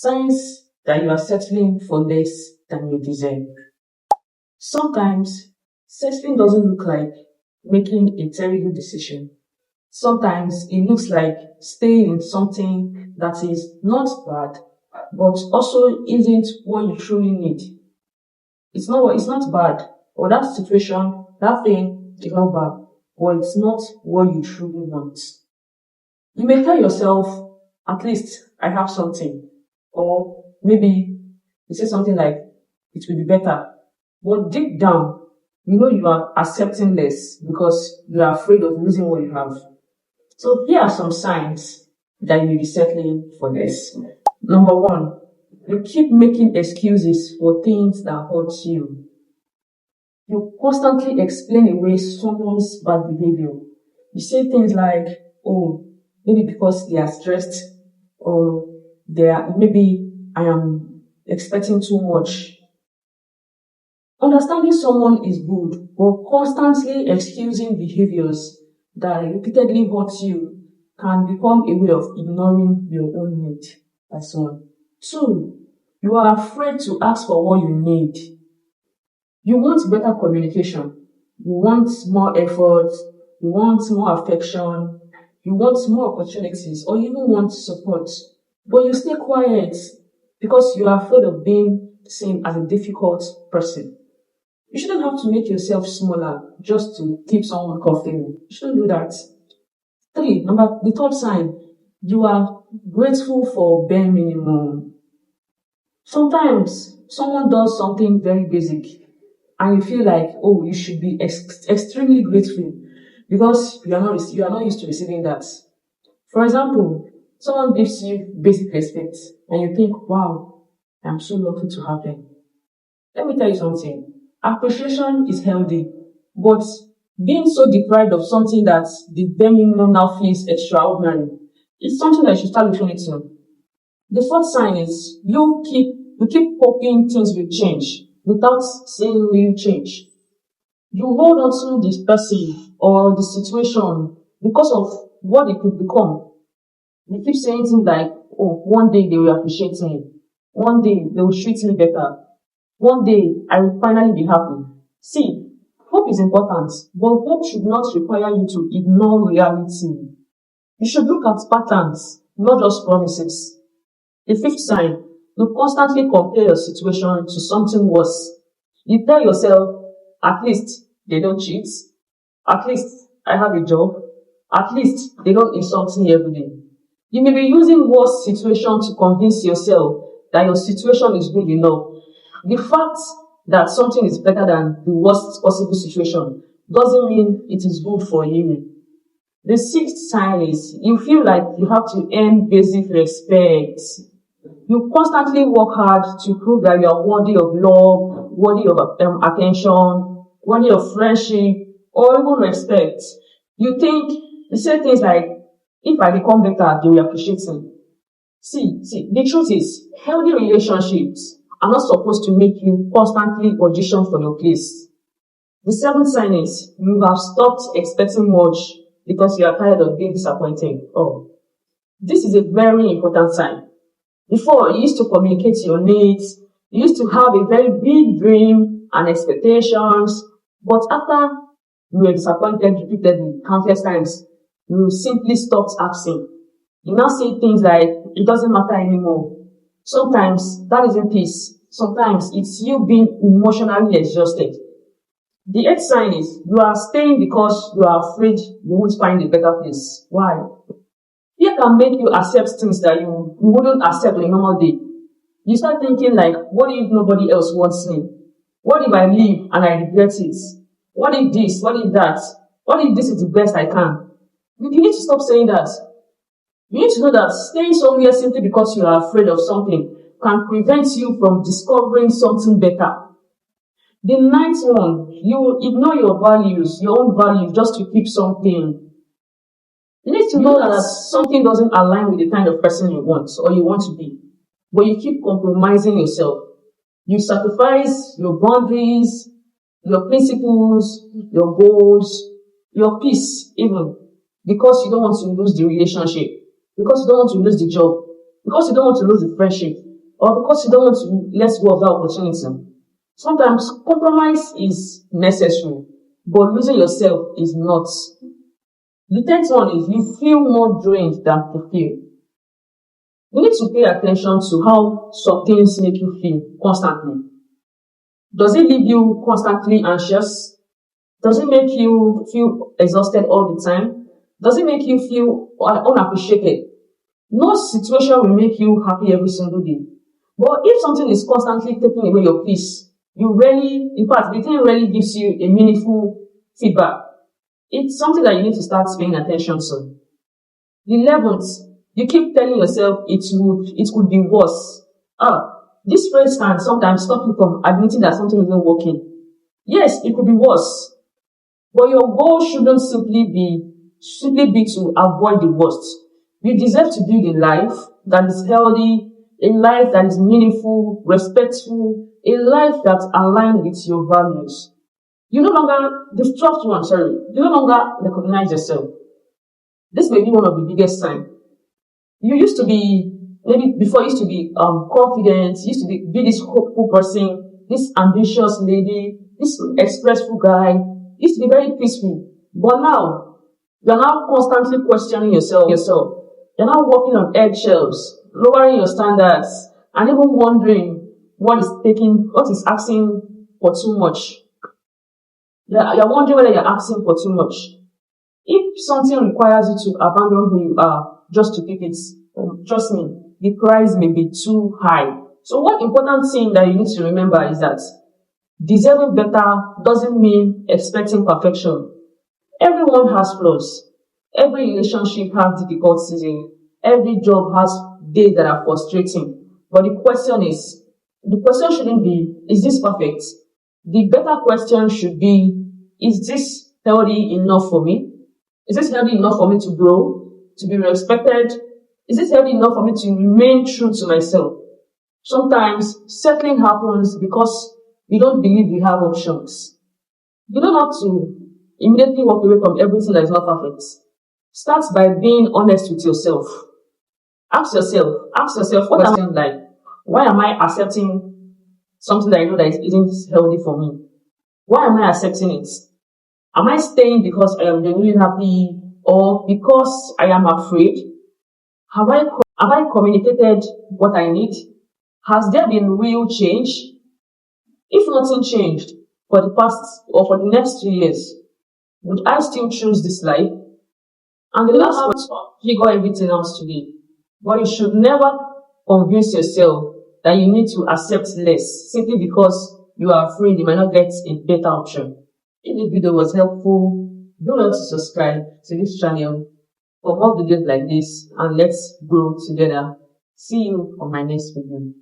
Signs that you are settling for less than you deserve. Sometimes settling doesn't look like making a terrible decision. Sometimes it looks like staying in something that is not bad, but also isn't what you truly need. It's not bad, or that situation, that thing is not bad, but it's not what you truly want. You may tell yourself, at least I have something, or maybe you say something like, it will be better. But deep down, you know you are accepting less because you are afraid of losing what you have. So here are some signs that you may be settling for less. Number one, you keep making excuses for things that hurt you. You constantly explain away someone's bad behavior. You say things like, oh, maybe because they are stressed, or maybe I am expecting too much. Understanding someone is good, but constantly excusing behaviors that repeatedly hurt you can become a way of ignoring your own need as one. Two, you are afraid to ask for what you need. You want better communication. You want more effort. You want more affection. You want more opportunities, or you even want support. But you stay quiet because you are afraid of being seen as a difficult person. You shouldn't have to make yourself smaller just to keep someone comfortable. You shouldn't do that. The third sign, you are grateful for bare minimum. Sometimes someone does something very basic and you feel like, oh, you should be extremely grateful because you are not used to receiving that. For example, someone gives you basic respect and you think, wow, I'm so lucky to have them. Let me tell you something. Appreciation is healthy, but being so deprived of something that the bare minimum now feels extraordinary, it's something that you should start looking into. The fourth sign is you keep hoping things will change without seeing real change. You hold on to this person or the situation because of what it could become. You keep saying things like, oh, one day they will appreciate me. One day they will treat me better. One day I will finally be happy. See, hope is important, but hope should not require you to ignore reality. You should look at patterns, not just promises. The fifth sign, you constantly compare your situation to something worse. You tell yourself, at least they don't cheat. At least I have a job. At least they don't insult me every day. You may be using worse situation to convince yourself that your situation is good enough. The fact that something is better than the worst possible situation doesn't mean it is good for you. The sixth sign is you feel like you have to earn basic respect. You constantly work hard to prove that you are worthy of love, worthy of attention, worthy of friendship, or even respect. You say things like, if I become better, they will appreciate me. See, the truth is, healthy relationships are not supposed to make you constantly audition for your place. The seventh sign is you have stopped expecting much because you are tired of being disappointed. Oh, this is a very important sign. Before, you used to communicate your needs, you used to have a very big dream and expectations, but after you were disappointed repeatedly, countless times, you simply stopped asking. You now say things like, it doesn't matter anymore. Sometimes that isn't peace. Sometimes it's you being emotionally exhausted. The eighth sign is you are staying because you are afraid you won't find a better place. Why? Fear can make you accept things that you wouldn't accept on a normal day. You start thinking like, what if nobody else wants me? What if I leave and I regret it? What if this? What if that? What if this is the best I can? You need to stop saying that. You need to know that staying somewhere simply because you are afraid of something can prevent you from discovering something better. The ninth one, you ignore your values, your own values, just to keep something. You need to know that something doesn't align with the kind of person you want or you want to be, but you keep compromising yourself. You sacrifice your boundaries, your principles, your goals, your peace even, because you don't want to lose the relationship, because you don't want to lose the job, because you don't want to lose the friendship, or because you don't want to let go of that opportunity. Sometimes compromise is necessary, but losing yourself is not. The tenth one is you feel more drained than fulfilled. You need to pay attention to how some things make you feel constantly. Does it leave you constantly anxious? Does it make you feel exhausted all the time? Does it make you feel unappreciated? No situation will make you happy every single day. But if something is constantly taking away your peace, in fact, the thing really gives you a meaningful feedback. It's something that you need to start paying attention to. The 11th, you keep telling yourself it could be worse. This phrase can sometimes stop you from admitting that something isn't working. Yes, it could be worse, but your goal shouldn't simply be to avoid the worst. You deserve to build a life that is healthy, a life that is meaningful, respectful, a life that aligns with your values. You no longer, the 12th one, sorry, you no longer recognize yourself. This may be one of the biggest signs. You used to be, maybe before you used to be confident, you used to be this hopeful person, this ambitious lady, this expressful guy, you used to be very peaceful. But now, you're now constantly questioning yourself. You're now walking on eggshells, lowering your standards, and even wondering what is asking for too much. You're wondering whether you're asking for too much. If something requires you to abandon who you are just to keep it, trust me, the price may be too high. So one important thing that you need to remember is that deserving better doesn't mean expecting perfection. Everyone has flaws. Every relationship has difficult seasons. Every job has days that are frustrating. But the question shouldn't be, is this perfect? The better question should be, is this healthy enough for me? Is this healthy enough for me to grow, to be respected? Is this healthy enough for me to remain true to myself? Sometimes settling happens because we don't believe we have options. You don't have to immediately walk away from everything that is not perfect. Start by being honest with yourself. Ask yourself what question like, why am I accepting something that I know that isn't healthy for me? Why am I accepting it? Am I staying because I am genuinely happy or because I am afraid? Have I communicated what I need? Has there been real change? If nothing changed for the past or for the next 2 years, would I still choose this life? And the last one, figure everything else today. But you should never convince yourself that you need to accept less simply because you are afraid you might not get a better option. If this video was helpful, don't forget to subscribe to this channel for more videos like this, and let's grow together. See you on my next video.